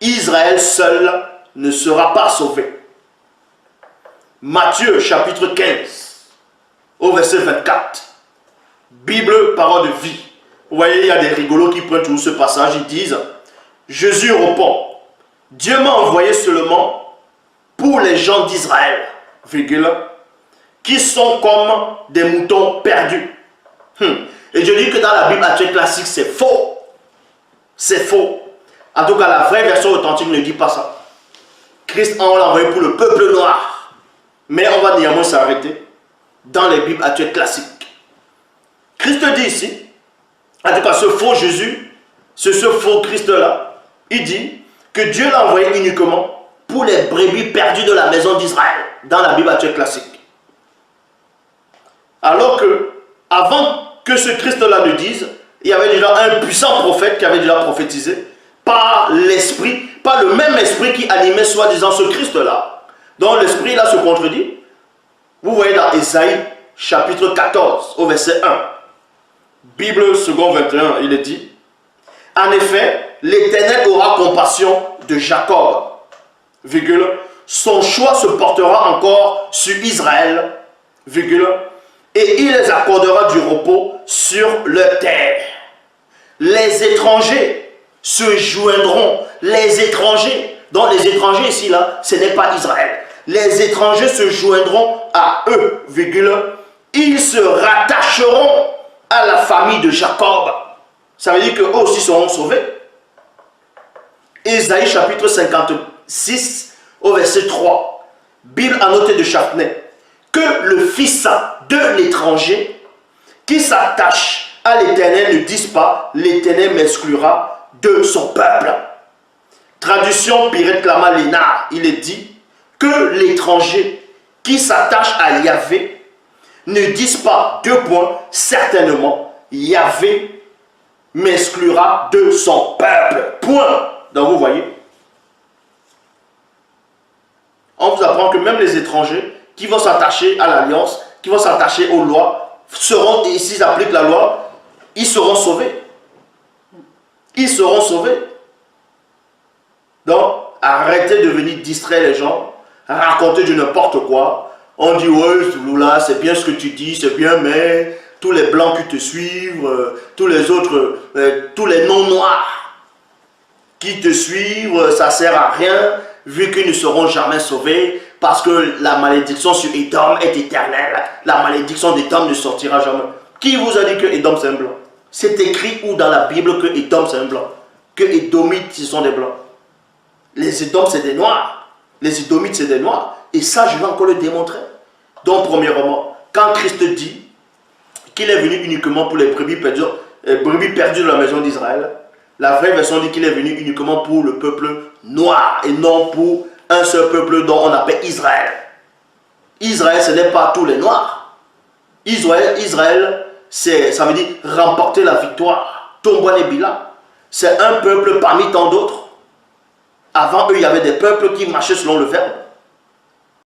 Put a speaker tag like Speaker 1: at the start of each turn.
Speaker 1: Israël seul ne sera pas sauvé. Matthieu chapitre 15, au verset 24. Bible, parole de vie. Vous voyez, il y a des rigolos qui prennent tout ce passage, ils disent, Jésus répond, Dieu m'a envoyé seulement pour les gens d'Israël, virgule, qui sont comme des moutons perdus. Et je dis que dans la Bible actuelle classique, c'est faux. C'est faux. En tout cas, la vraie version authentique ne dit pas ça. Christ en l'a envoyé pour le peuple noir. Mais on va néanmoins s'arrêter dans les Bibles actuelles classiques. Christ dit ici, en tout cas ce faux Jésus, ce faux Christ-là, il dit que Dieu l'a envoyé uniquement pour les brebis perdues de la maison d'Israël, dans la Bible actuelle classique. Alors que, avant que ce Christ-là le dise, il y avait déjà un puissant prophète qui avait déjà prophétisé par l'esprit, par le même esprit qui animait soi-disant ce Christ-là. Donc l'esprit là se contredit. Vous voyez dans Ésaïe chapitre 14 au verset 1. Bible second 21, il est dit, en effet, l'Éternel aura compassion de Jacob, virgule, son choix se portera encore sur Israël, virgule, et il les accordera du repos sur leur terre. Les étrangers se joindront, les étrangers, donc les étrangers ici là, ce n'est pas Israël, les étrangers se joindront à eux, virgule, ils se rattacheront à la famille de Jacob. Ça veut dire qu'eux aussi seront sauvés. Ésaïe chapitre 56 au verset 3. Bible annotée de Châtenay. Que le fils de l'étranger qui s'attache à l'Éternel ne dise pas, l'Éternel m'exclura de son peuple. Traduction Pirate Lama Lénard, il est dit que l'étranger qui s'attache à Yahvé ne dise pas, deux points, certainement, Yahvé m'exclura de son peuple. Point. Donc vous voyez, on vous apprend que même les étrangers qui vont s'attacher à l'alliance, qui vont s'attacher aux lois, seront, et s'ils appliquent la loi, ils seront sauvés. Ils seront sauvés. Donc, arrêtez de venir distraire les gens, raconter du n'importe quoi. On dit, ouais, Lula, c'est bien ce que tu dis, c'est bien, mais tous les blancs qui te suivent, tous les autres, tous les non-noirs qui te suivent, ça ne sert à rien, vu qu'ils ne seront jamais sauvés, parce que la malédiction sur Édom est éternelle. La malédiction d'Édom ne sortira jamais. Qui vous a dit que Édom c'est un blanc? C'est écrit où dans la Bible que Édom c'est un blanc? Que Édomites ce sont des blancs? Les Édoms c'est des noirs. Les Édomites c'est des noirs. Et ça, je vais encore le démontrer. Donc, premièrement, quand Christ dit qu'il est venu uniquement pour les brebis perdues de la maison d'Israël, la vraie version dit qu'il est venu uniquement pour le peuple noir et non pour un seul peuple dont on appelle Israël. Israël, ce n'est pas tous les noirs. Israël, ça veut dire remporter la victoire. Tombouane Bila, c'est un peuple parmi tant d'autres. Avant eux, il y avait des peuples qui marchaient selon le verbe.